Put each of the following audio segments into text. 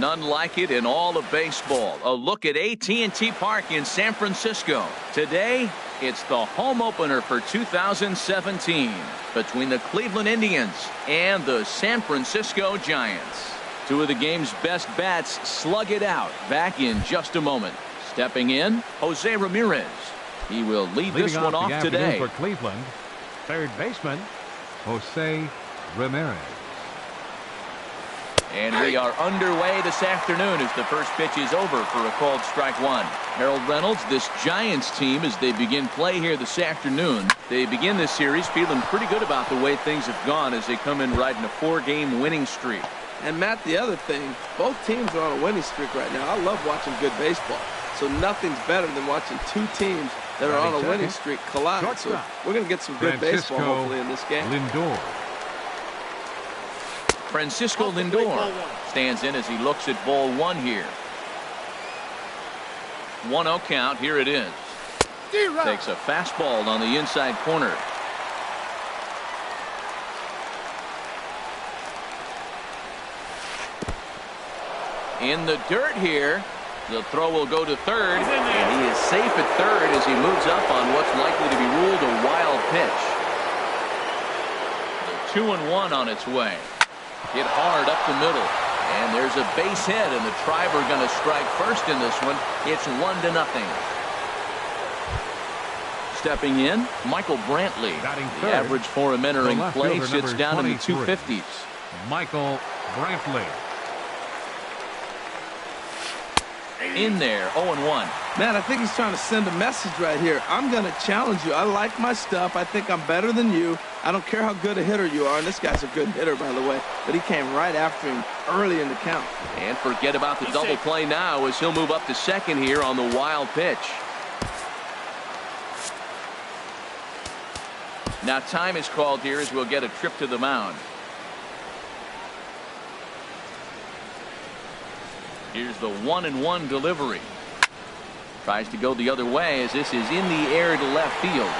None like it in all of baseball. A look at AT&T Park in San Francisco. Today, it's the home opener for 2017 between the Cleveland Indians and the San Francisco Giants. Two of the game's best bats slug it out. Back in just a moment. Stepping in, Jose Ramirez. He will lead this one off today. For Cleveland, third baseman, Jose Ramirez. And we are underway this afternoon as the first pitch is over for a called strike one. Harold Reynolds, this Giants team, as they begin play here this afternoon, they begin this series feeling pretty good about the way things have gone as they come in riding a 4-game winning streak. And Matt, the other thing, both teams are on a winning streak right now. I love watching good baseball. So nothing's better than watching two teams that are on a winning streak collide. So we're going to get some good baseball hopefully in this game. Lindor. Francisco Lindor stands in as he looks at ball one here. 1-0 count. Here it is. Takes a fastball on the inside corner. In the dirt here. The throw will go to third, and he is safe at third as he moves up on what's likely to be ruled a wild pitch. The 2-1 on its way. Hit hard up the middle, and there's a base hit, and the Tribe are going to strike first in this one. It's 1-0. Stepping in, Michael Brantley. The average for him entering play sits down in the 250s. Michael Brantley. In there, 0-1. Man, I think he's trying to send a message right here. I'm going to challenge you. I like my stuff. I think I'm better than you. I don't care how good a hitter you are. And this guy's a good hitter, by the way. But he came right after him early in the count. And forget about the double play now as he'll move up to second here on the wild pitch. Now time is called here as we'll get a trip to the mound. Here's the 1-1 delivery. Tries to go the other way as this is in the air to left field.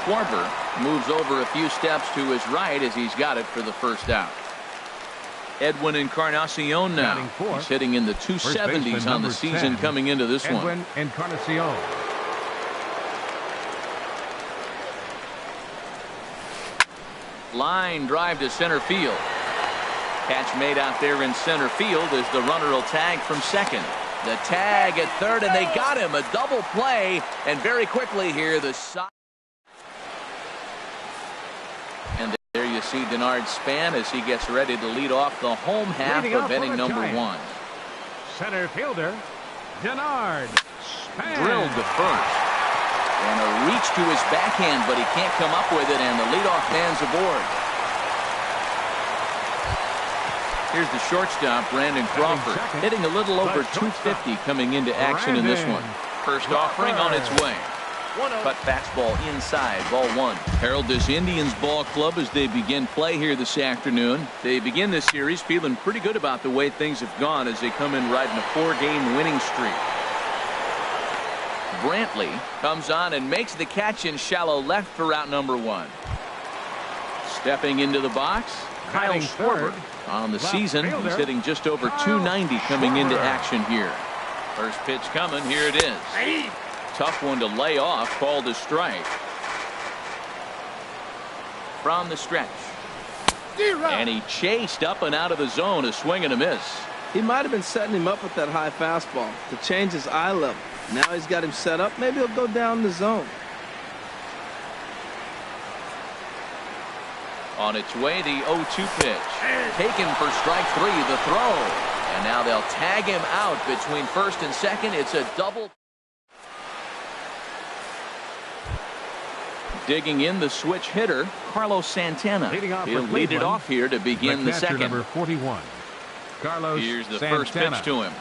Schwarber moves over a few steps to his right as he's got it for the first out. Edwin Encarnacion now. He's hitting in the 270s on the season coming into this one. Edwin Encarnacion. Line drive to center field. Catch made out there in center field as the runner will tag from second. The tag at third, and they got him. A double play, and very quickly here the side. And there you see Denard Span as he gets ready to lead off the home half of inning number one. Center fielder Denard Span. Drilled to first. And a reach to his backhand, but he can't come up with it, and the leadoff man's aboard. Here's the shortstop, Brandon Crawford, hitting a little over 250 coming into action in this one. First offering on its way. Cut fastball inside, ball one. Harold, this Indians ball club as they begin play here this afternoon. They begin this series feeling pretty good about the way things have gone as they come in riding a 4-game winning streak. Brantley comes on and makes the catch in shallow left for out number one. Stepping into the box, Kyle Schwarber. On the season, he's hitting just over 290 coming into action here. First pitch coming. Here it is. Tough one to lay off. Called a strike. From the stretch. And he chased up and out of the zone. A swing and a miss. He might have been setting him up with that high fastball to change his eye level. Now he's got him set up. Maybe he'll go down the zone. On its way, the 0-2 pitch. Taken for strike three, the throw. And now they'll tag him out between first and second. It's a double. Digging in the switch hitter, Carlos Santana. He'll lead it off here to begin the second. Number 41. Carlos Here's the Santana. first pitch to him.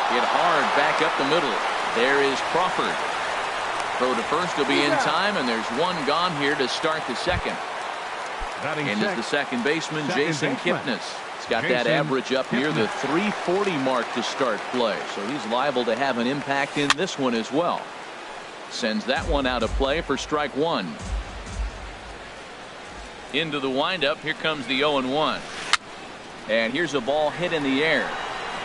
Hit hard back up the middle. There is Crawford. Throw to first will be in time, and there's one gone here to start the second. And is the second baseman, Jason Kipnis. He's got that average up near the 340 mark to start play, so he's liable to have an impact in this one as well. Sends that one out of play for strike one. Into the windup. Here comes the 0-1. And here's a ball hit in the air.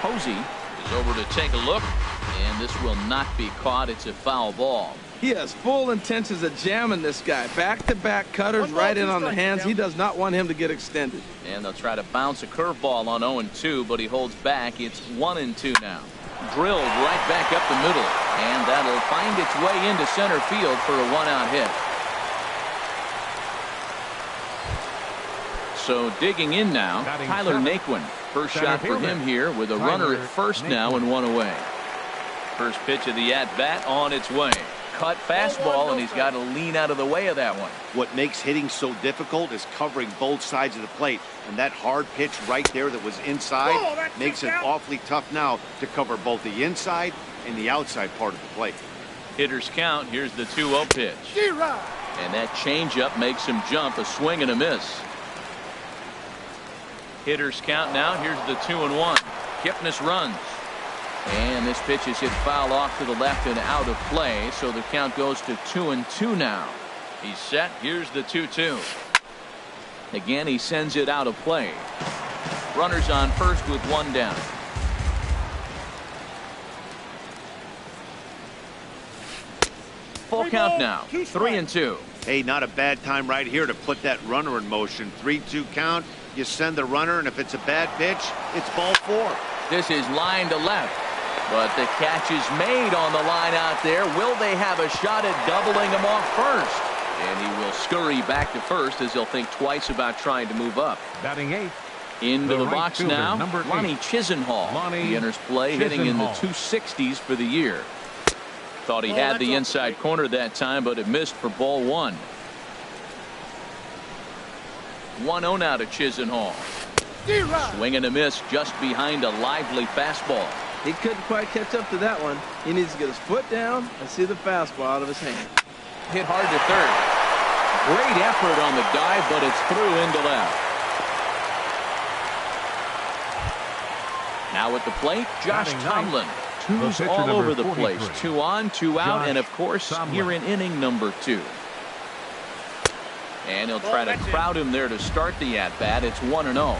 Posey is over to take a look, and this will not be caught. It's a foul ball. He has full intentions of jamming this guy. Back-to-back cutters right in on the hands. He does not want him to get extended. And they'll try to bounce a curveball on 0-2, but he holds back. It's 1-2 now. Drilled right back up the middle, and that'll find its way into center field for a one-out hit. So digging in now, Tyler Naquin. First shot for him here with a runner at first now and one away. First pitch of the at-bat on its way. Cut fastball, and he's got to lean out of the way of that one. What makes hitting so difficult is covering both sides of the plate, and that hard pitch right there that was inside makes it awfully tough now to cover both the inside and the outside part of the plate. Hitters count. Here's the 2-0 pitch. And that changeup makes him jump. A swing and a miss. Hitters count now. Here's the 2-1. Kipnis runs. And this pitch is hit foul off to the left and out of play, so the count goes to 2-2 now. He's set. Here's the 2-2. Again, he sends it out of play. Runners on first with one down. Full count now. 3-2. Hey, not a bad time right here to put that runner in motion. 3-2 count. You send the runner, and if it's a bad pitch, it's ball 4. This is line to left. But the catch is made on the line out there. Will they have a shot at doubling him off first? And he will scurry back to first as he'll think twice about trying to move up. Batting 8. Into the box fielder, now, Lonnie 8. Chisenhall. He enters play hitting in the 260s for the year. Thought he had the inside corner that time, but it missed for ball 1. 1-0 now to Chisenhall. Swing and a miss just behind a lively fastball. He couldn't quite catch up to that one. He needs to get his foot down and see the fastball out of his hand. Hit hard to third. Great effort on the dive, but it's through into left. Now at the plate, Josh Tomlin. Twos all over the place. 2 on, 2 out, and of course, here in inning number 2. And he'll try to crowd him there to start the at-bat. It's 1-0.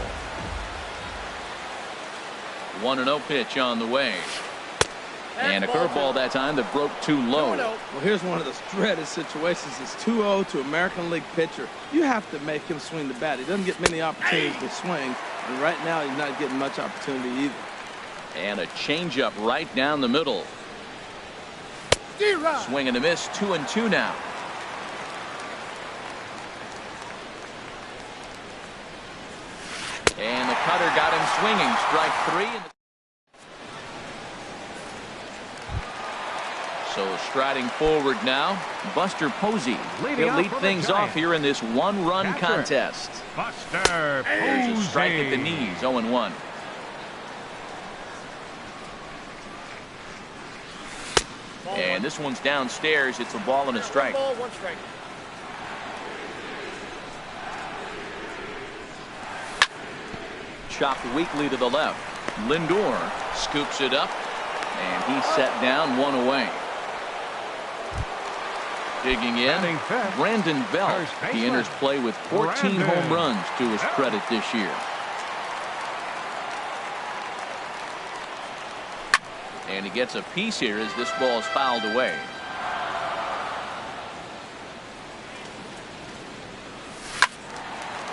1-0 pitch on the way. And a curveball that time that broke too low. Well, here's one of those dreaded situations. It's 2-0 to American League pitcher. You have to make him swing the bat. He doesn't get many opportunities to swing, and right now he's not getting much opportunity either. And a changeup right down the middle. Swing and a miss. 2-2 now. And the cutter got him swinging. Strike 3. So striding forward now, Buster Posey. He'll lead things off here in this one-run contest. Buster Posey. There's a strike at the knees. 0-1. And this one's downstairs. It's a ball and a strike. Chopped weakly to the left. Lindor scoops it up, and he's set down, 1 away. Digging in, Brandon Belt. He enters play with 14 home runs to his credit this year. And he gets a piece here as this ball is fouled away.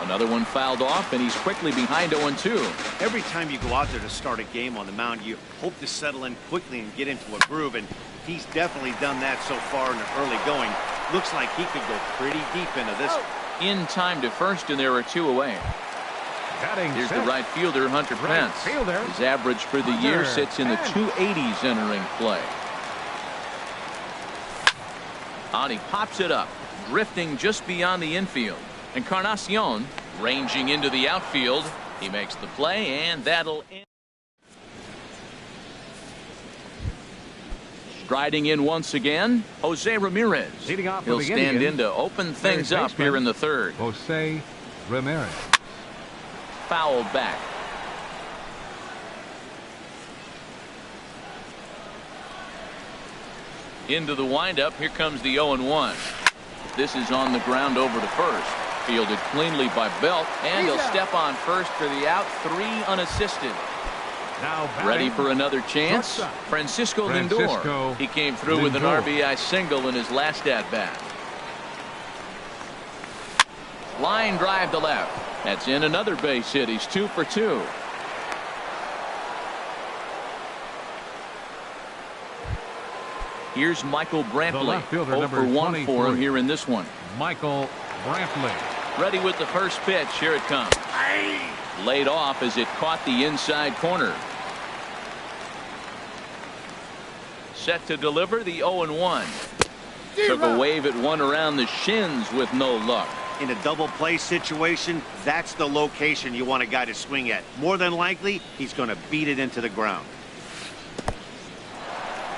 Another one fouled off, and he's quickly behind 0-2. Every time you go out there to start a game on the mound, you hope to settle in quickly and get into a groove, and he's definitely done that so far in the early going. Looks like he could go pretty deep into this. In time to first, and there are 2 away. Here's the right fielder, Hunter Pence. His average for the year sits in the 280s entering play. And he pops it up, drifting just beyond the infield. Encarnacion ranging into the outfield. He makes the play, and that'll end. Striding in once again, Jose Ramirez. He'll stand in to open things up here in the third. Jose Ramirez. Fouled back. Into the windup. Here comes the 0-1. This is on the ground over to first. Fielded cleanly by Belt, and he'll step on first for the out. 3 unassisted. Now Ready for another chance. Francisco Lindor. He came through with an RBI single in his last at-bat. Line drive to left. That's in another base hit. He's 2 for 2. Here's Michael Brantley. 0 for 1 for him here in this one. Michael Brantley. Ready with the first pitch. Here it comes. Laid off as it caught the inside corner. Set to deliver the 0-1. Took a wave at one around the shins with no luck. In a double play situation, that's the location you want a guy to swing at. More than likely, he's going to beat it into the ground.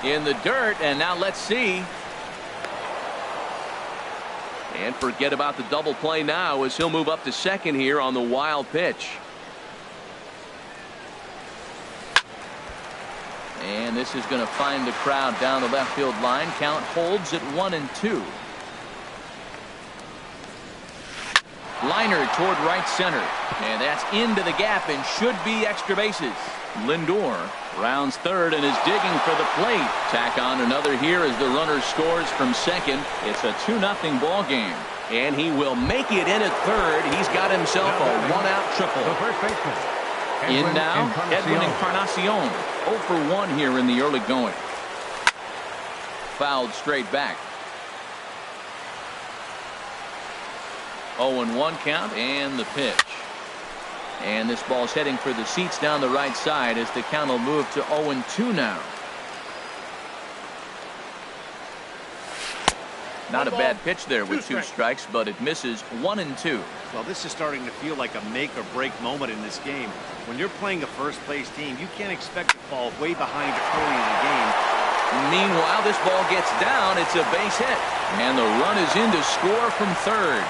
In the dirt, and now let's see. And forget about the double play now as he'll move up to second here on the wild pitch. And this is going to find the crowd down the left field line. Count holds at 1-2. Liner toward right center. And that's into the gap and should be extra bases. Lindor rounds third and is digging for the plate. Tack on another here as the runner scores from second. It's a 2-0 ball game. And he will make it in at third. He's got himself a one-out triple. The first baseman. In now, Edwin Encarnacion. 0 for 1 here in the early going. Fouled straight back. 0-1 count and the pitch. And this ball's heading for the seats down the right side as the count will move to 0-2 now. Not a bad pitch there with 2 strikes, but it misses. 1-2. Well, this is starting to feel like a make or break moment in this game. When you're playing a first place team, you can't expect to fall way behind early in the game. Meanwhile, this ball gets down. It's a base hit. And the run is in to score from third.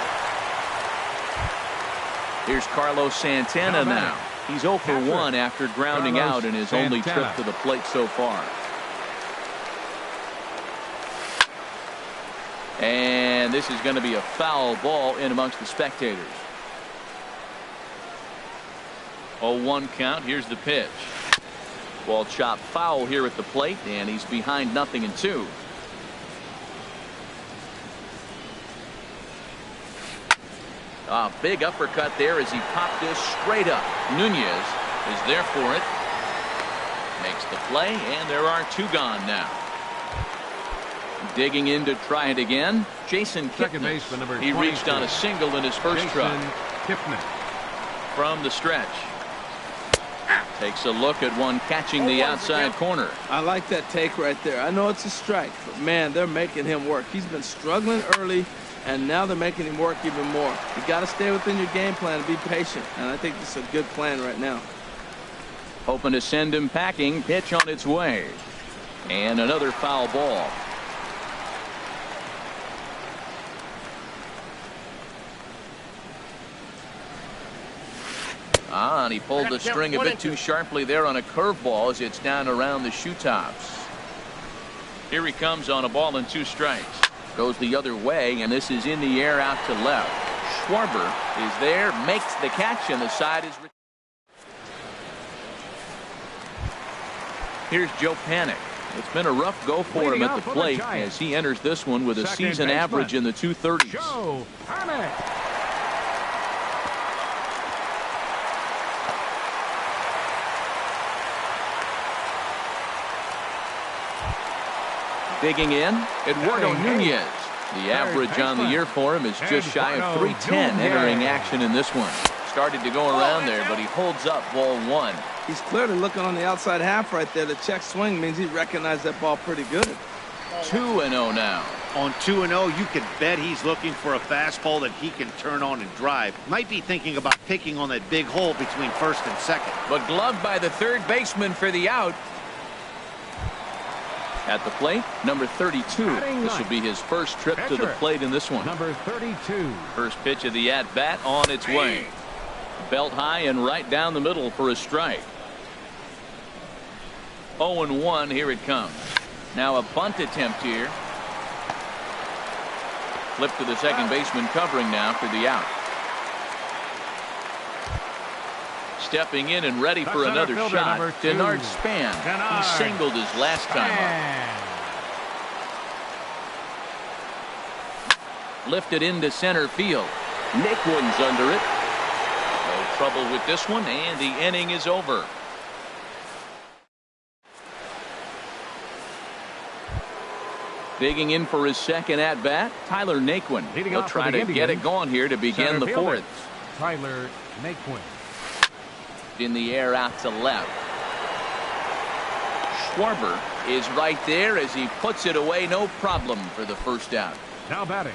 Here's Carlos Santana now. He's 0 for 1 after grounding out in his only trip to the plate so far. And this is going to be a foul ball in amongst the spectators. 0-1 count. Here's the pitch. Ball chopped foul here at the plate, and he's behind 0-2. A big uppercut there as he popped this straight up. Nunez is there for it. Makes the play, and there are 2 gone now. Digging in to try it again. Jason Kipnis. He reached on a single in his first try. From the stretch. Takes a look at one catching the outside corner. I like that take right there. I know it's a strike, but man, they're making him work. He's been struggling early, and now they're making him work even more. You got to stay within your game plan and be patient, and I think this is a good plan right now. Hoping to send him packing. Pitch on its way. And another foul ball. And he pulled the string a bit too sharply there on a curveball as it's down around the shoe tops. Here he comes on a ball and 2 strikes. Goes the other way, and this is in the air out to left. Schwarber is there, makes the catch, and the side is. Here's Joe Panik. It's been a rough go for him at the plate as he enters this one with a season average in the 230s. Joe Panik. Digging in, Eduardo Nunez. The average on the year for him is just shy of 310 entering action in this one. Started to go around there, but he holds up ball 1. He's clearly looking on the outside half right there. The check swing means he recognized that ball pretty good. 2-0 now. On 2-0, you can bet he's looking for a fastball that he can turn on and drive. Might be thinking about picking on that big hole between first and second. But gloved by the third baseman for the out. At the plate, number 32. This will be his first trip to the plate in this one. Number 32. First pitch of the at-bat on its way. Belt high and right down the middle for a strike. 0-1, here it comes. Now a bunt attempt here. Flip to the second baseman covering now for the out. stepping in and ready for Center another fielder, shot. number 2. Denard Span. He singled his last time up. Lifted into center field. Naquin's under it. No trouble with this one, and the inning is over. Digging in for his second at-bat, Tyler Naquin. He'll try to get it going here to begin the fourth. Tyler Naquin. In the air out to left. Schwarber is right there as he puts it away, no problem for the first out. Now batting.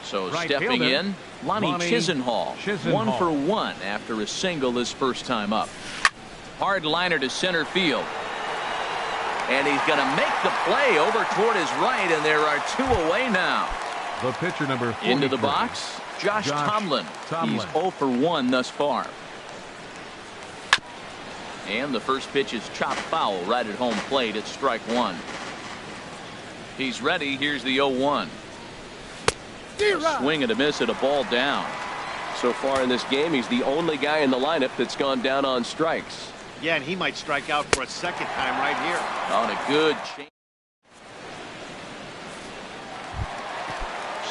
So right stepping fielder, in, Lonnie Chisenhall. 1 for 1 after a single his first time up. Hard liner to center field. And he's going to make the play over toward his right, and there are 2 away now. The pitcher number 43. Into the box, Josh Tomlin. He's 0 for 1 thus far. And the first pitch is chopped foul right at home plate at strike 1. He's ready. Here's the 0-1. A swing and a miss at a ball down. So far in this game, he's the only guy in the lineup that's gone down on strikes. Yeah, and he might strike out for a second time right here. On a good change.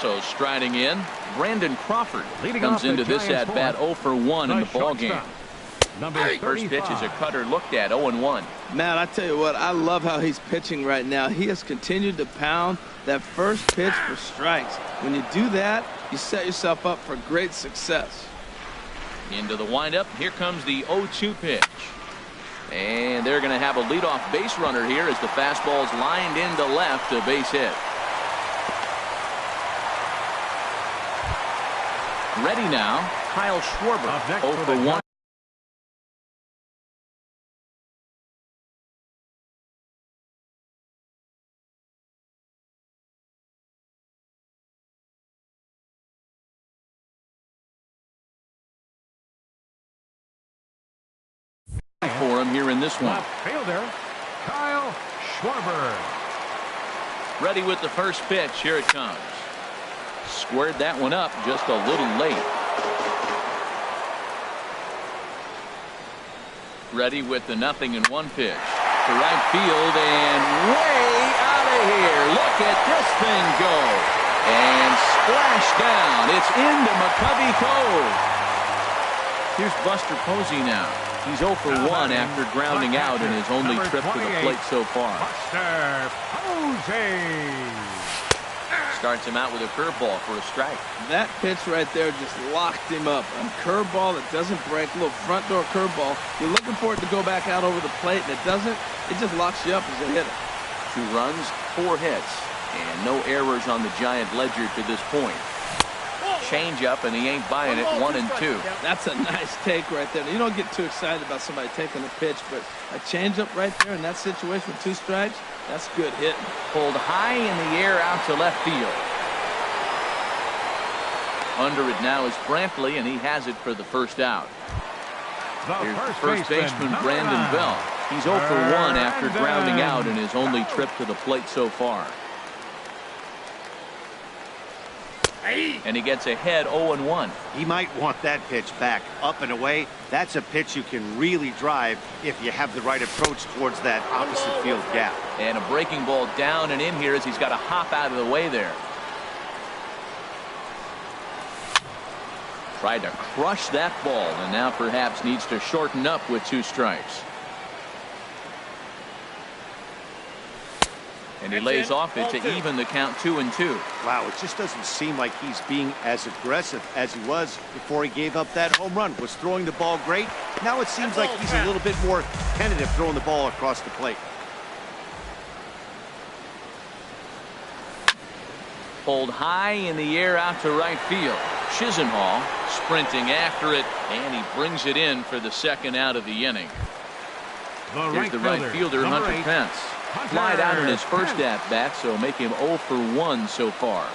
So striding in, Brandon Crawford comes into this at bat 0 for 1 in the ball game. First pitch is a cutter looked at 0-1. Man, I tell you what, I love how he's pitching right now. He has continued to pound that first pitch for strikes. When you do that, you set yourself up for great success. Into the windup, here comes the 0-2 pitch. And they're going to have a leadoff base runner here as the fastball's lined into left, a base hit. Ready now, Kyle Schwarber, 0 for 1. For him here in this one. Fielder Kyle Schwarber. Ready with the first pitch. Here it comes. Squared that one up just a little late. Ready with the 0-1 pitch to right field and way out of here. Look at this thing go and splash down. It's into McCovey Cove. Here's Buster Posey now. He's 0 for 1 after grounding out in his only trip to the plate so far. Buster Posey. Starts him out with a curveball for a strike. That pitch right there just locked him up. A curveball that doesn't break, a little front door curveball. You're looking for it to go back out over the plate, and it doesn't. It just locks you up as a hitter. 2 runs, 4 hits, and no errors on the Giant ledger to this point. Change up, and he ain't buying it. 1 and 2. That's a nice take right there. You don't get too excited about somebody taking a pitch, but a change up right there in that situation with 2 strikes, that's good hitting. Pulled high in the air out to left field. Under it now is Brantley, and he has it for the first out. Here's the first baseman, Brandon Belt. He's 0 for 1 after grounding out in his only trip to the plate so far. And he gets ahead 0-1. He might want that pitch back up and away. That's a pitch you can really drive if you have the right approach towards that opposite field gap. And a breaking ball down and in here as he's got to hop out of the way there. Tried to crush that ball and now perhaps needs to shorten up with 2 strikes. And he lays off it to even the count 2-2. Wow, it just doesn't seem like he's being as aggressive as he was before he gave up that home run. Was throwing the ball great. Now it seems like he's a little bit more tentative throwing the ball across the plate. Pulled high in the air out to right field. Chisenhall sprinting after it, and he brings it in for the second out of the inning. Here's the right fielder, Hunter Pence. Flied out in his first at-bat, so make him 0 for 1 so far.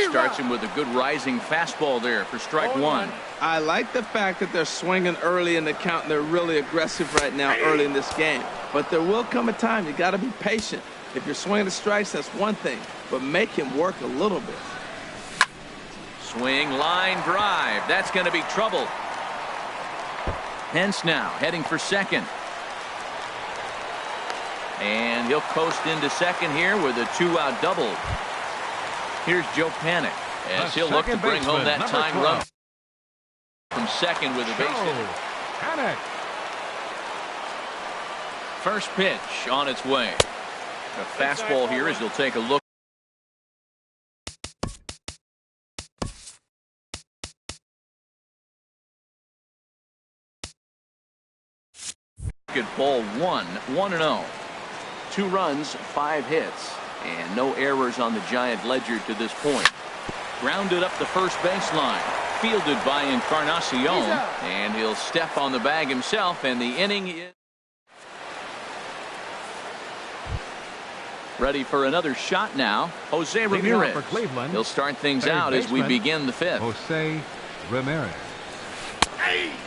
Starts him with a good rising fastball there for strike 1. I like the fact that they're swinging early in the count, and they're really aggressive right now early in this game. But there will come a time you got to be patient. If you're swinging the strikes, that's one thing, but make him work a little bit. Swing, line drive. That's going to be trouble. Hence now heading for second. And he'll coast into second here with a 2-out double. Here's Joe Panik as he'll look to bring home that tying run from second with a base hit. Panik. First pitch on its way. A fastball here as he'll take a look. At ball 1-0. 2 runs, 5 hits, and no errors on the Giant ledger to this point. Grounded up the first baseline. Fielded by Encarnacion, and he'll step on the bag himself, and the inning is ready for another shot now. Jose Ramirez. For Cleveland, he'll start things out as we begin the 5th. Jose Ramirez.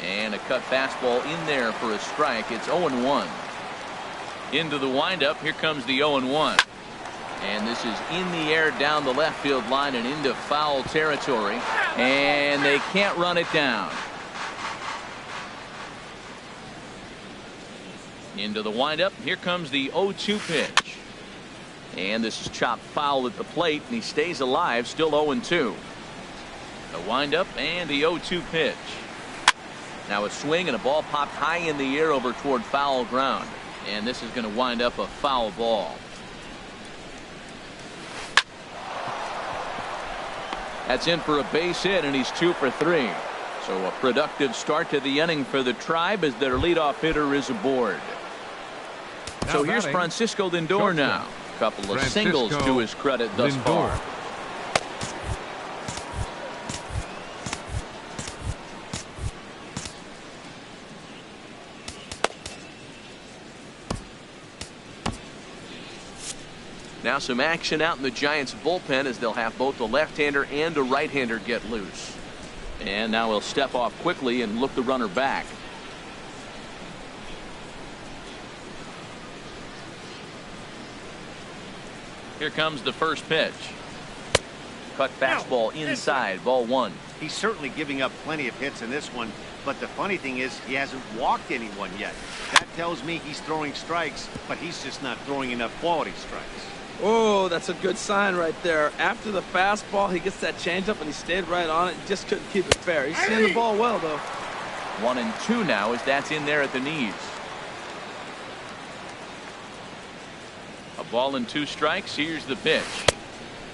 And a cut fastball in there for a strike. It's 0-1. Into the windup. Here comes the 0-1. And this is in the air down the left field line and into foul territory. And they can't run it down. Into the windup. Here comes the 0-2 pitch. And this is chopped foul at the plate, and he stays alive, still 0-2. The windup and the 0-2 pitch. Now a swing and a ball popped high in the air over toward foul ground. And this is going to wind up a foul ball. That's in for a base hit, and he's 2 for 3. So a productive start to the inning for the Tribe as their leadoff hitter is aboard. So here's Francisco Lindor now. A couple of singles to his credit thus far. Now some action out in the Giants bullpen as they'll have both a left-hander and a right-hander get loose. And now he'll step off quickly and look the runner back. Here comes the first pitch. Cut fastball inside, ball 1. He's certainly giving up plenty of hits in this one, but the funny thing is he hasn't walked anyone yet. That tells me he's throwing strikes, but he's just not throwing enough quality strikes. Oh, that's a good sign right there. After the fastball, he gets that changeup, and he stayed right on it. Just couldn't keep it fair. He's seeing the ball well, though. 1-2 now as that's in there at the knees. A ball and 2 strikes. Here's the pitch.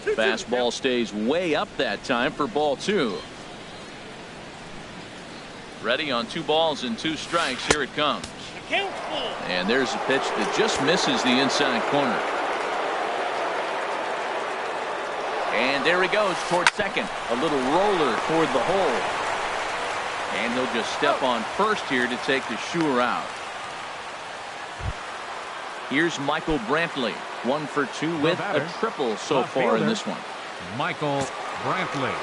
Fastball stays way up that time for ball 2. Ready on 2 balls and 2 strikes. Here it comes. And there's a pitch that just misses the inside corner. And there he goes toward second. A little roller toward the hole. And he'll just step on first here to take the Shure out. Here's Michael Brantley. 1 for 2 with a triple so far in this one. Michael Brantley.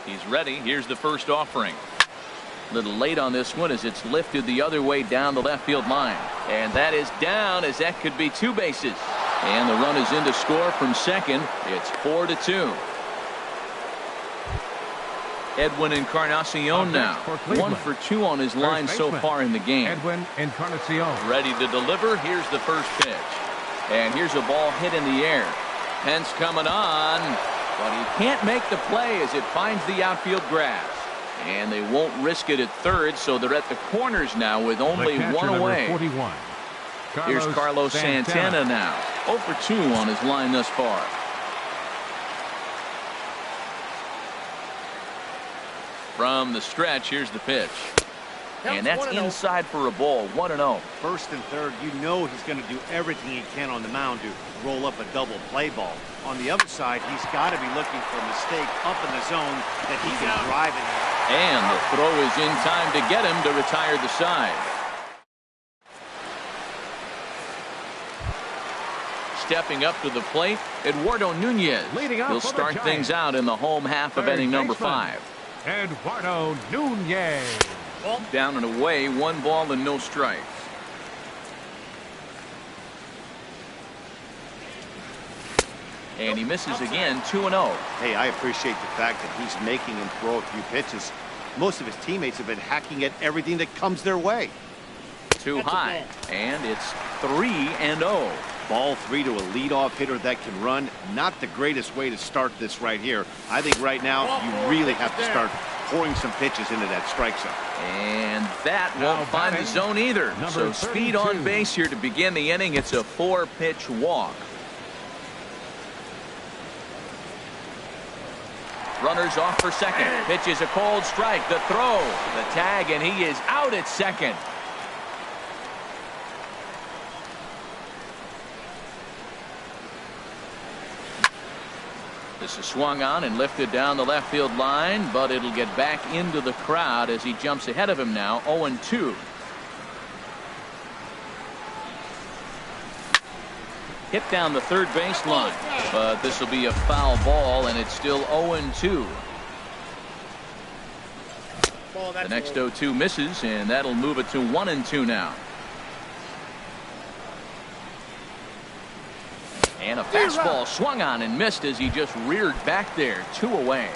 He's ready. Here's the first offering. A little late on this one as it's lifted the other way down the left field line. And that is down as that could be 2 bases. And the run is in to score from second. It's 4-2. Edwin Encarnacion now. 1 for 2 on his line so far in the game. Edwin Encarnacion. Ready to deliver. Here's the first pitch. And here's a ball hit in the air. Pence coming on. But he can't make the play as it finds the outfield grass. And they won't risk it at third, so they're at the corners now with only 1 away. 41. Here's Carlos Santana now. 0 for 2 on his line thus far. From the stretch, here's the pitch. And that's inside for a ball. 1-0. First and third, you know he's going to do everything he can on the mound to roll up a double play ball. On the other side, he's got to be looking for a mistake up in the zone that he can drive it. And the throw is in time to get him to retire the side. Stepping up to the plate, Eduardo Nunez. He'll start things out in the home half of inning number 5. Eduardo Nunez. Down and away, 1 ball and no strikes. And he misses again, 2-0. Hey, I appreciate the fact that he's making him throw a few pitches. Most of his teammates have been hacking at everything that comes their way. Too high, and it's 3-0. Ball 3 to a leadoff hitter that can run. Not the greatest way to start this right here. I think right now you really have to start pouring some pitches into that strike zone. And that won't find the zone either. So speed on base here to begin the inning. It's a 4-pitch walk. Runners off for second. Pitch is a cold strike. The throw, the tag, and he is out at second. This is swung on and lifted down the left field line, but it'll get back into the crowd as he jumps ahead of him now, 0-2. Hit down the third baseline, but this will be a foul ball, and it's still 0-2. The next 0-2 misses, and that'll move it to 1-2 now. And a fastball swung on and missed as he just reared back there, 2 away.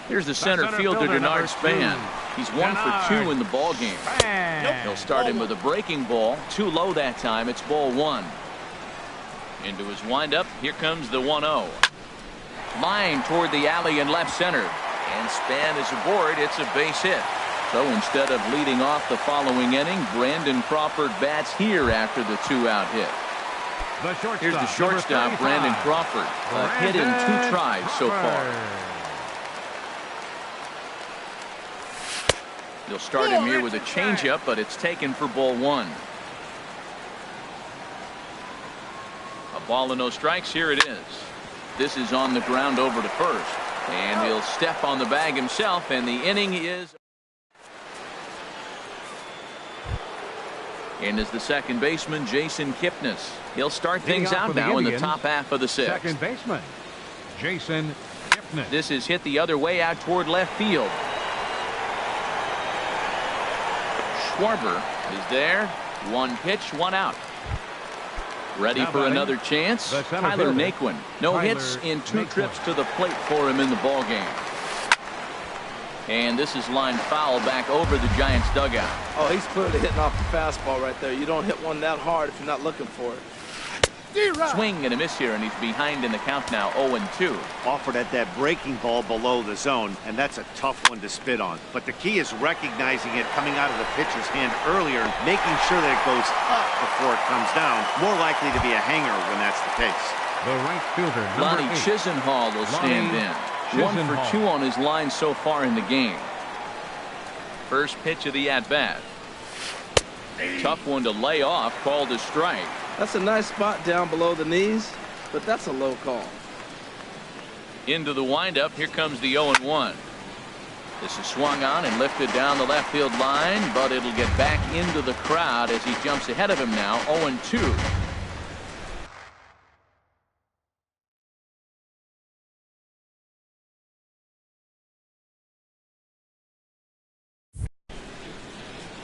Here's the center fielder, Denard Span. He's 1 for 2 in the ball game. He'll start him with a breaking ball, too low that time. It's ball 1. Into his windup, here comes the 1-0. Line toward the alley in left center. And Span is aboard. It's a base hit. So instead of leading off the following inning, Brandon Crawford bats here after the 2-out hit. Here's the shortstop, Brandon Crawford. A hit in 2 tries so far. They'll start him here with a changeup, but it's taken for ball 1. A ball and no strikes. Here it is. This is on the ground over to first. And he'll step on the bag himself, and the inning is. And is the second baseman, Jason Kipnis. He'll start things out now in the top half of the 6th. Second baseman, Jason Kipnis. This is hit the other way out toward left field. Schwarber is there. 1 pitch, 1 out. Ready for another chance. Tyler Naquin. No hits in 2 trips to the plate for him in the ball game. And this is lined foul back over the Giants dugout. Oh, he's clearly hitting off the fastball right there. You don't hit one that hard if you're not looking for it. Swing and a miss here, and he's behind in the count now, 0-2. Offered at that breaking ball below the zone, and that's a tough one to spit on. But the key is recognizing it coming out of the pitcher's hand earlier, making sure that it goes up before it comes down. More likely to be a hanger when that's the case. The right fielder, Lonnie Chisenhall will stand in. 1 for 2 on his line so far in the game. First pitch of the at-bat. Tough one to lay off, called a strike. That's a nice spot down below the knees, but that's a low call. Into the windup, here comes the 0-1. This is swung on and lifted down the left field line, but it'll get back into the crowd as he jumps ahead of him now, 0-2.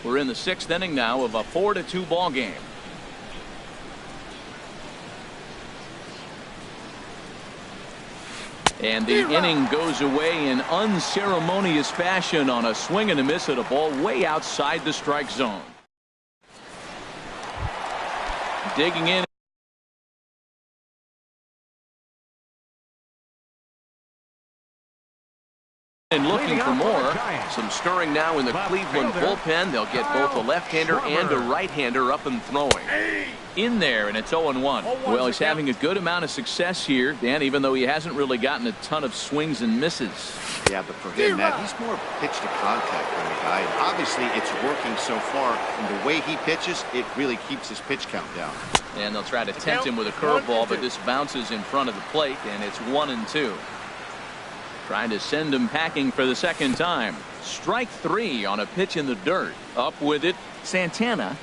We're in the 6th inning now of a 4-2 ball game. And the inning goes away in unceremonious fashion on a swing and a miss at a ball way outside the strike zone. Digging in and looking for more. Some stirring now in the Cleveland bullpen. They'll get both a left-hander and a right-hander up and throwing. In there, and it's 0-1. Well, he's having a good amount of success here, Dan, even though he hasn't really gotten a ton of swings and misses. Yeah, but for him, Matt, he's more pitch to contact kind of guy. And obviously, it's working so far, and the way he pitches, it really keeps his pitch count down. And they'll try to tempt him with a curveball, but this bounces in front of the plate, and it's 1-2. Trying to send him packing for the second time. Strike 3 on a pitch in the dirt. Up with it, Santana.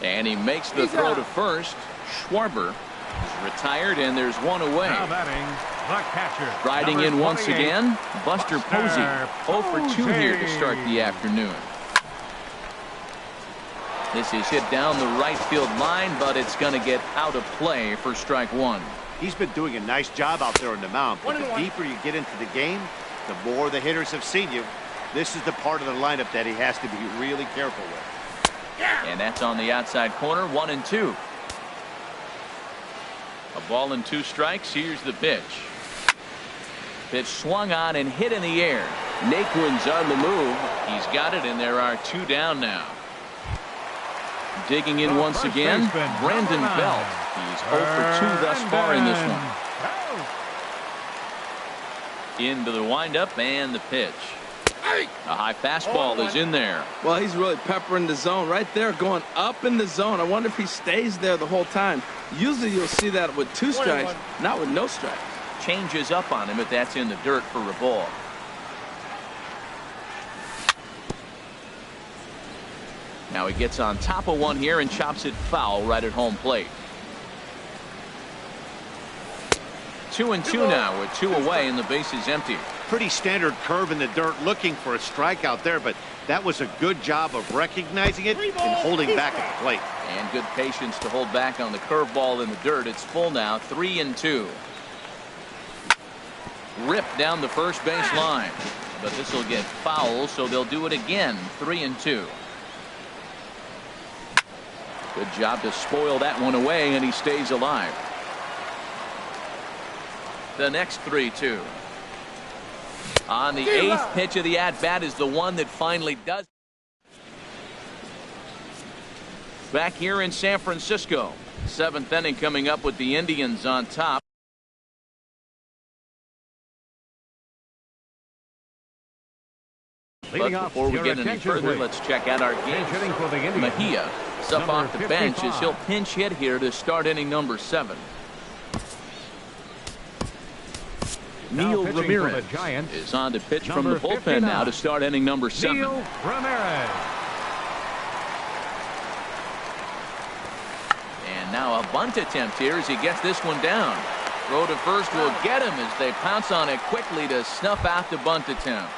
And he makes the throw to first. Schwarber is retired, and there's 1 away. Now batting, the catcher. Riding in once again, Buster Posey. 0 for 2 here to start the afternoon. This is hit down the right field line, but it's going to get out of play for strike 1. He's been doing a nice job out there on the mound. But the deeper you get into the game, the more the hitters have seen you. This is the part of the lineup that he has to be really careful with. And that's on the outside corner, 1-2. A ball and 2 strikes. Here's the pitch. Pitch swung on and hit in the air. Naquin's on the move. He's got it, and there are 2 down now. Digging in once again, Brandon Belt. He's 0 for 2 thus far in this one. Into the windup and the pitch. A high fastball is in there. Well, he's really peppering the zone right there, going up in the zone. I wonder if he stays there the whole time. Usually you'll see that with 2 strikes, not with no strikes. Changes up on him, but that's in the dirt for a ball. Now he gets on top of one here and chops it foul right at home plate. 2-2 now with 2 away and the base is empty. Pretty standard curve in the dirt, looking for a strikeout there, but that was a good job of recognizing it and holding back at the plate. And good patience to hold back on the curveball in the dirt. It's full now, 3-2. Ripped down the first base line, but this will get foul, so they'll do it again. 3-2. Good job to spoil that one away, and he stays alive. The next 3-2. On the 8th pitch of the at-bat is the one that finally does. Back here in San Francisco. 7th inning coming up with the Indians on top. But before we get any further, let's check out our game. Mejia is up off the bench as he'll pinch hit here to start inning number 7. Neil Ramirez is on to pitch from the bullpen now to start inning number 7. Neil Ramirez. And now a bunt attempt here as he gets this one down. Throw to first will get him as they pounce on it quickly to snuff out the bunt attempt.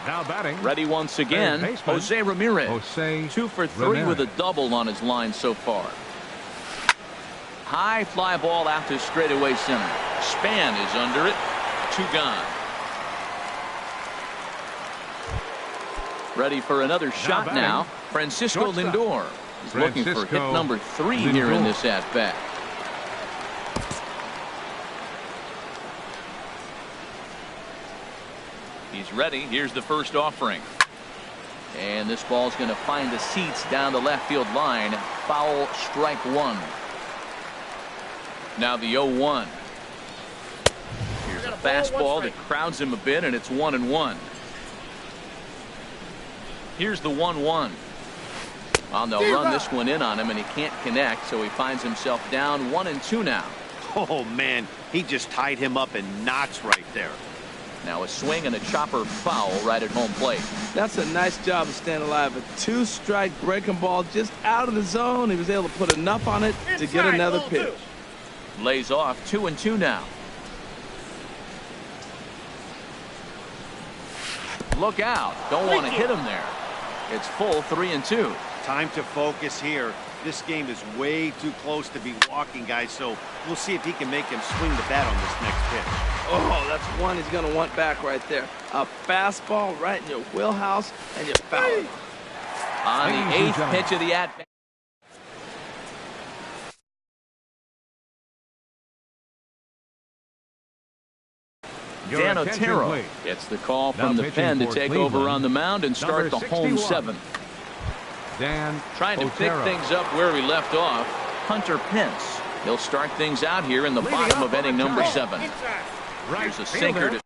Now batting. Ready once again, Jose Ramirez. 2 for 3 with a double on his line so far. High fly ball out to straightaway center. Span is under it. 2 gone. Ready for another shot now. Francisco Lindor is looking for hit number 3 here in this at bat. He's ready. Here's the first offering. And this ball's going to find the seats down the left field line. Foul, strike 1. Now the 0-1. Here's a fastball that crowds him a bit, and it's 1-1. Here's the 1-1. Well, they'll run this one in on him, and he can't connect, so he finds himself down 1-2 now. Oh, man, he just tied him up in knots right there. Now a swing and a chopper foul right at home plate. That's a nice job of staying alive. A 2-strike breaking ball just out of the zone. He was able to put enough on it to get another pitch. Lays off 2-2 now. Look out. Don't want to hit him there. It's full 3-2. Time to focus here. This game is way too close to be walking, guys, so we'll see if he can make him swing the bat on this next pitch. Oh, that's one he's going to want back right there. A fastball right in your wheelhouse, and you foul it. On the 8th pitch of the at-bat. Dan Otero gets the call from the pen to take over on the mound and start the home 7th. Trying to pick things up where we left off. Hunter Pence. He'll start things out here in the bottom of inning number 7. Here's a sinker to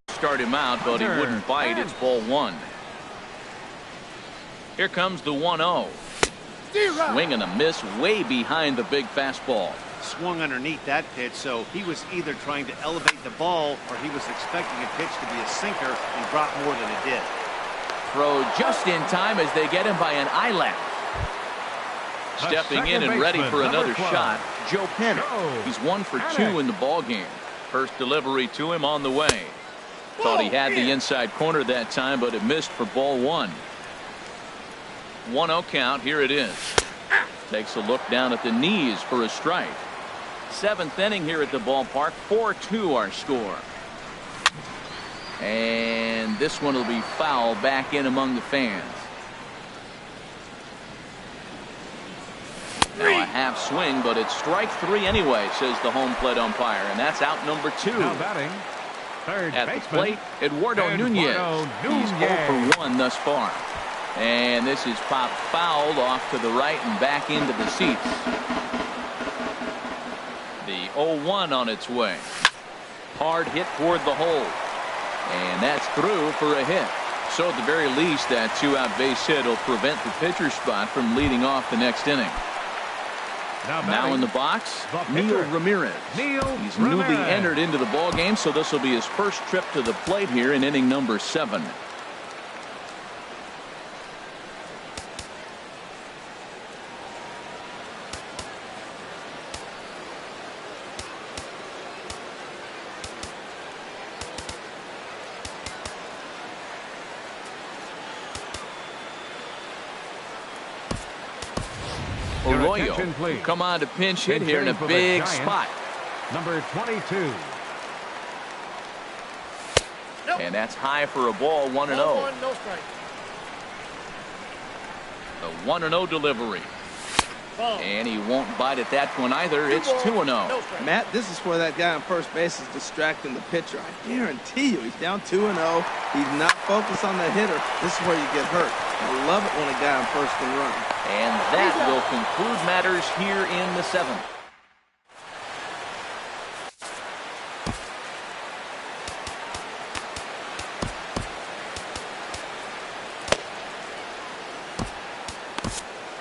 start him out, but he wouldn't bite. It's ball 1. Here comes the 1-0. Swing and a miss way behind the big fastball. Swung underneath that pitch, so he was either trying to elevate the ball or he was expecting a pitch to be a sinker and drop more than it did. Throw just in time as they get him by an eyelash. Stepping in and ready for another shot, Joe Penner. He's 1 for 2 in the ball game. First delivery to him on the way. Thought he had the inside corner that time, but it missed for ball 1. 1-0 count. Here it is. Takes a look down at the knees for a strike. Seventh inning here at the ballpark. 4-2 our score. And this one will be foul back in among the fans. Now a half swing, but it's strike 3 anyway, says the home plate umpire, and that's out number 2. Now batting, third at the baseman, plate, Eduardo Nunez. He's 0 for 1 thus far. And this is popped fouled off to the right and back into the seats. The 0-1 on its way. Hard hit toward the hole. And that's through for a hit. So at the very least, that 2-out base hit will prevent the pitcher spot from leading off the next inning. Now in the box, Neil Ramirez. He's newly entered into the ball game, so this will be his first trip to the plate here in inning number 7. Arroyo come on to pinch hit here in a big spot. Number 22. And that's high for a ball. 1-0. The 1-0 delivery. And he won't bite at that one either. It's 2-0. Matt, this is where that guy on first base is distracting the pitcher. I guarantee you he's down 2-0. He's not focused on the hitter. This is where you get hurt. I love it when a guy on first can run. And that will conclude matters here in the 7th.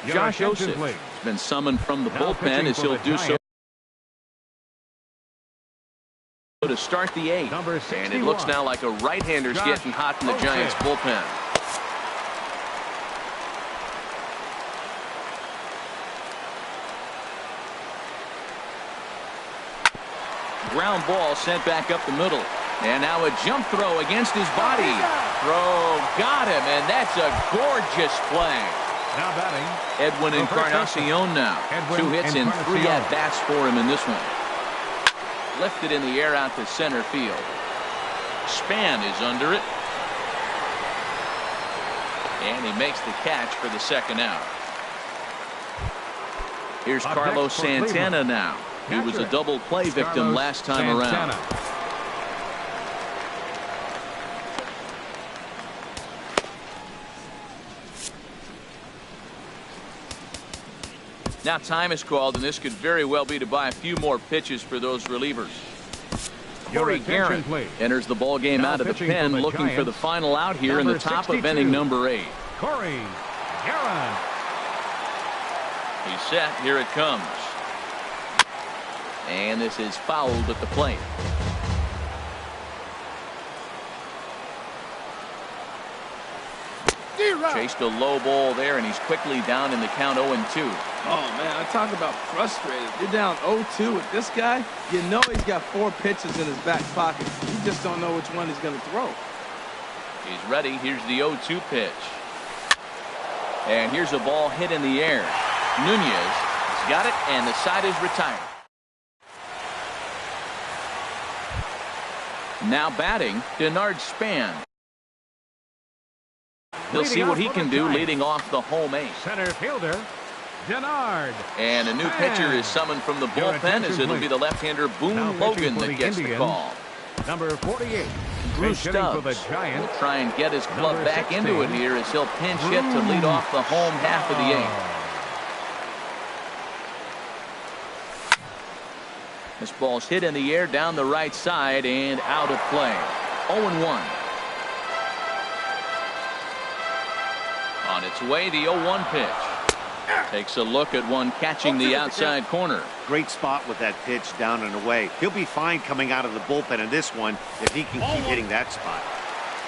Josh Joseph has been summoned from the bullpen as he'll do so to start the 8th. And it looks now like a right-hander's getting hot in the Giants bullpen. Ground ball sent back up the middle. And now a jump throw against his body. Throw got him, and that's a gorgeous play. Now batting, Edwin Encarnacion now. 2 hits and 3 at-bats for him in this one. Lifted in the air out to center field. Span is under it. And he makes the catch for the 2nd out. Here's Carlos Santana now. He was a double play victim last time around. Now time is called, and this could very well be to buy a few more pitches for those relievers. Corey Garrett enters the ball game out of the pen, looking for the final out here in the top of inning number 8. Corey Garrett. He's set. Here it comes. And this is fouled at the plate. Chased a low ball there, and he's quickly down in the count 0-2. Oh, man, I talk about frustrated. You're down 0-2 with this guy. You know he's got 4 pitches in his back pocket. You just don't know which one he's going to throw. He's ready. Here's the 0-2 pitch. And here's a ball hit in the air. Nunez has got it, and the side is retired. Now batting, Denard Span. He'll see what he can do leading off the home 8. Center fielder, Denard. And a new pitcher is summoned from the bullpen as it'll be the left-hander Boone Logan that gets the call. Number 48. Drew Stubbs will try and get his club back into it here as he'll pinch hit to lead off the home half of the 8th. This ball's hit in the air down the right side and out of play. 0-1. On its way, the 0-1 pitch. Takes a look at one catching the outside corner. Great spot with that pitch down and away. He'll be fine coming out of the bullpen in this one if he can keep hitting that spot.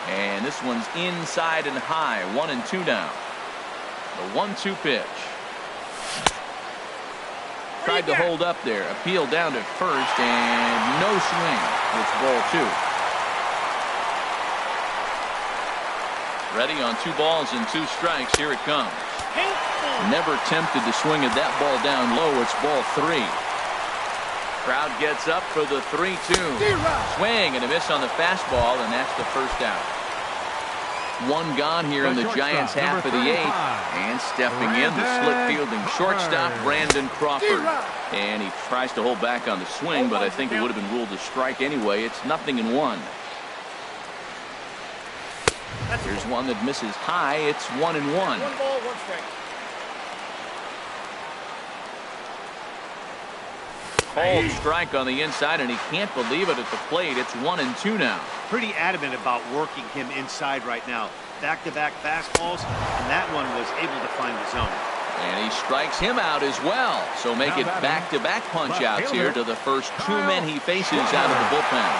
And this one's inside and high. 1-2 down. The 1-2 pitch. Tried to hold up there. Appeal down to first and no swing. It's ball 2. Ready on 2 balls and 2 strikes. Here it comes. Never tempted to swing at that ball down low. It's ball 3. Crowd gets up for the 3-2. Swing and a miss on the fastball, and that's the first out. One gone here in the Giants' half of the 8th. And stepping in, the slip fielding shortstop, Brandon Crawford. And he tries to hold back on the swing, but I think it would have been ruled a strike anyway. It's 0-1. Here's one that misses high. It's 1-1. 1 ball, 1 strike. Called strike on the inside, and he can't believe it at the plate. It's 1-2 now. Pretty adamant about working him inside right now. Back-to-back fastballs, and that one was able to find the zone. And he strikes him out as well. So make it back-to-back punch-outs here to the first 2 men he faces out of the bullpen.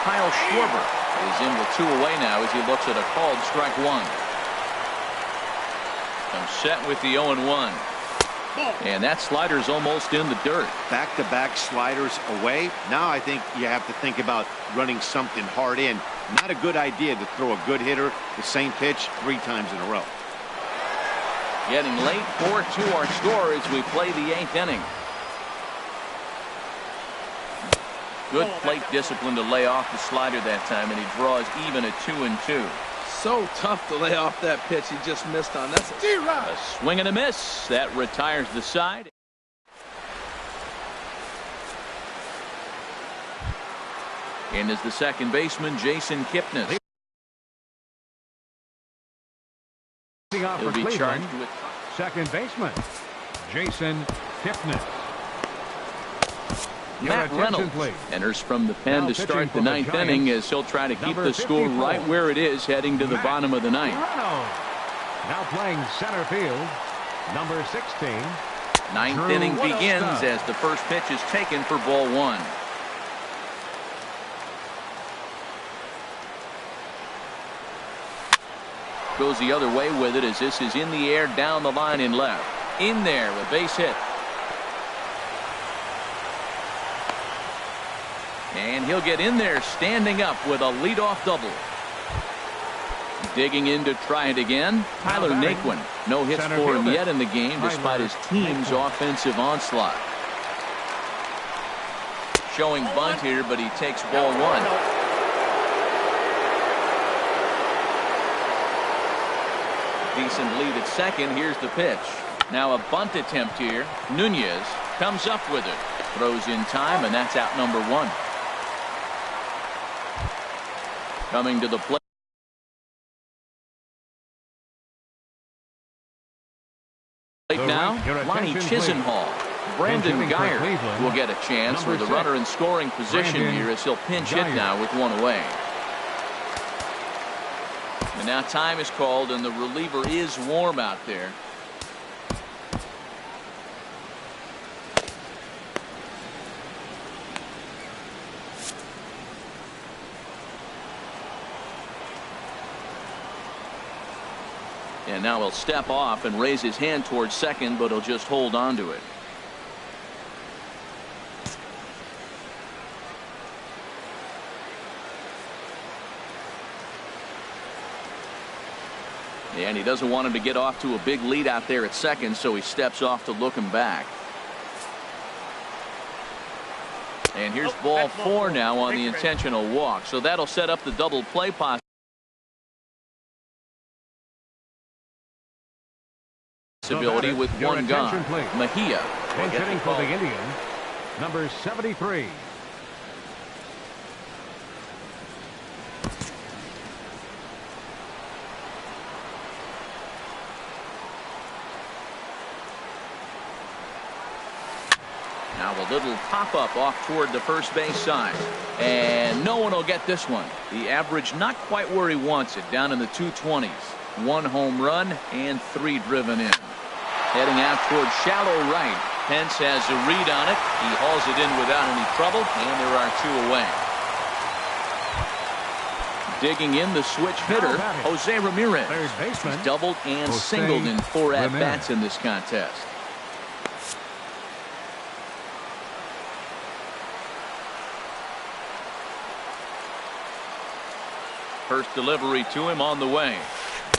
Kyle Schwarber is in with 2 away now as he looks at a called strike 1. I'm set with the 0-1. And that slider's almost in the dirt. Back-to-back sliders away. Now I think you have to think about running something hard in. Not a good idea to throw a good hitter the same pitch 3 times in a row. Getting late, 4-2 our score as we play the 8th inning. Good plate discipline to lay off the slider that time, and he draws even at 2-2. So tough to lay off that pitch he just missed on. That's a swing and a miss. That retires the side. And is the second baseman, Jason Kipnis. He'll be charged with second baseman, Jason Kipnis. Matt Reynolds enters from the pen to start the 9th inning as he'll try to keep the score right where it is heading to the bottom of the 9th. Now playing center field, number 16. 9th inning begins as the first pitch is taken for ball 1. Goes the other way with it as this is in the air down the line in left. In there, a base hit. And he'll get in there standing up with a leadoff double. Digging in to try it again, Tyler Naquin. No hits for him yet in the game despite his team's offensive onslaught. Showing bunt here, but he takes ball 1. Decent lead at second. Here's the pitch. Now a bunt attempt here. Nunez comes up with it. Throws in time, and that's out number 1. Coming to the plate now, Lonnie Chisenhall. Brandon Geyer will get a chance with the runner in scoring position here as he'll pinch hit now with 1 away. And now time is called, and the reliever is warm out there. And now he'll step off and raise his hand towards second, but he'll just hold on to it. And he doesn't want him to get off to a big lead out there at second, so he steps off to look him back. And here's ball 4 now on the intentional walk. So that'll set up the double play possibility with 1 gone. Mejia will get the for the Indians, number 73. Now a little pop-up off toward the first base side. And no one will get this one. The average not quite where he wants it, down in the 220s. 1 home run and 3 driven in. Heading out toward shallow right. Pence has a read on it. He hauls it in without any trouble, and there are 2 away. Digging in the switch hitter, Jose Ramirez. He's doubled and singled in 4 at-bats in this contest. First delivery to him on the way.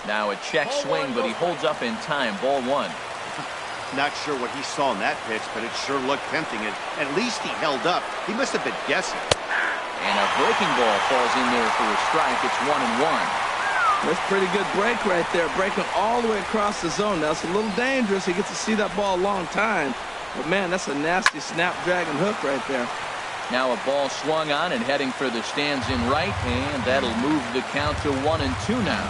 Now a check swing, but he holds up in time. Ball 1. Not sure what he saw in that pitch, but it sure looked tempting. And at least he held up. He must have been guessing. And a breaking ball falls in there for a strike. It's 1-1. That's pretty good break right there, breaking all the way across the zone. Now, it's a little dangerous. He gets to see that ball a long time. But, man, that's a nasty snapdragon hook right there. Now a ball swung on and heading for the stands in right, and that'll move the count to 1-2 now.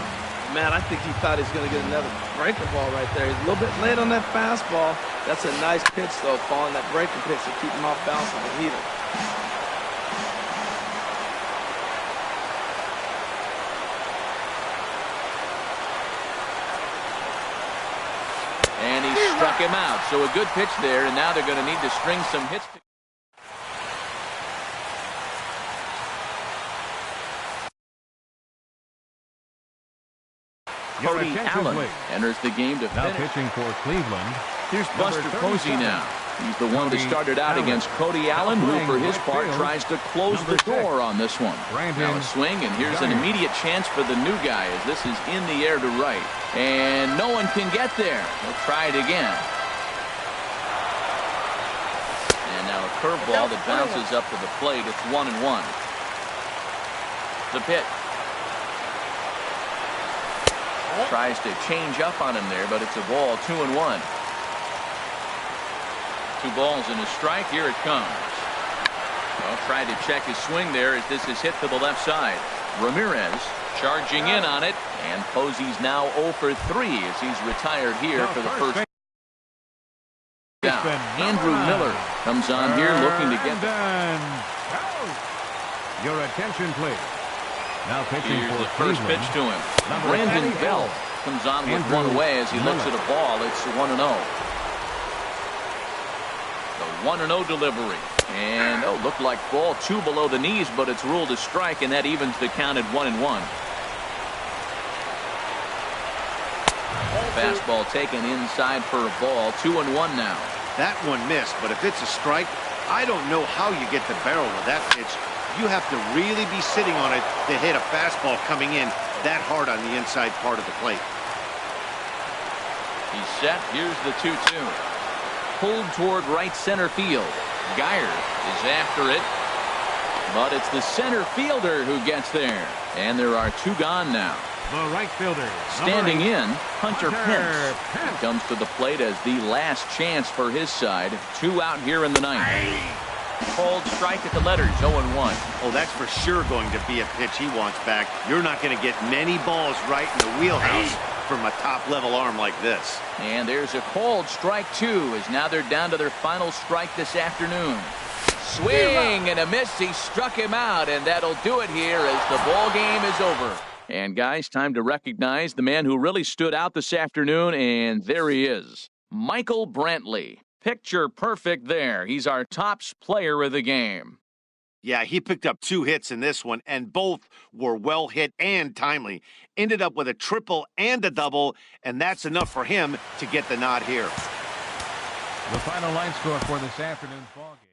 Man, I think he thought he was going to get another breaking ball right there. He's a little bit late on that fastball. That's a nice pitch, though, calling that breaking pitch to keep him off balance with the heater. And he struck him out. So a good pitch there, and now they're going to need to string some hits. Cody Allen enters the game to Now finish. pitching for Cleveland. Here's Buster Posey now. He's the one that started out against Cody Allen, who for his part tries to close the door on this one. Now a swing, and here's an immediate chance for the new guy as this is in the air to right. And no one can get there. He'll try it again. And now a curveball that bounces up to the plate. It's 1-1. The pitch. Tries to change up on him there, but it's a ball. 2-1. 2 balls and a strike. Here it comes. Well, tried to check his swing there as this is hit to the left side. Ramirez charging in on it, and Posey's now 0 for 3 as he's retired here for the first down. Andrew Miller comes on here looking to get Your attention, please. Now pitching Here's for the first Cleveland. pitch to him. Brandon Bell comes on with one away as he looks at a ball. It's 1-0. The 1-0 delivery. And, looked like ball 2 below the knees, but it's ruled a strike, and that evens the count at 1-1. Fastball taken inside for a ball. 2-1 now. That one missed, but if it's a strike, I don't know how you get the barrel of that pitch. You have to really be sitting on it to hit a fastball coming in that hard on the inside part of the plate. He's set. Here's the 2-2. Pulled toward right center field. Geyer is after it, but it's the center fielder who gets there. And there are 2 gone now. The right fielder. Standing in, Hunter Pence. He comes to the plate as the last chance for his side. 2 out here in the 9th. Called strike at the letters, 0-1. Oh, that's for sure going to be a pitch he wants back. You're not going to get many balls right in the wheelhouse from a top-level arm like this. And there's a called strike 2 as now they're down to their final strike this afternoon. Swing and a miss. He struck him out, and that'll do it here as the ball game is over. And guys, time to recognize the man who really stood out this afternoon, and there he is, Michael Brantley. Picture perfect there. He's our tops player of the game. Yeah, he picked up 2 hits in this one, and both were well hit and timely. Ended up with a triple and a double, and that's enough for him to get the nod here. The final line score for this afternoon's ballgame.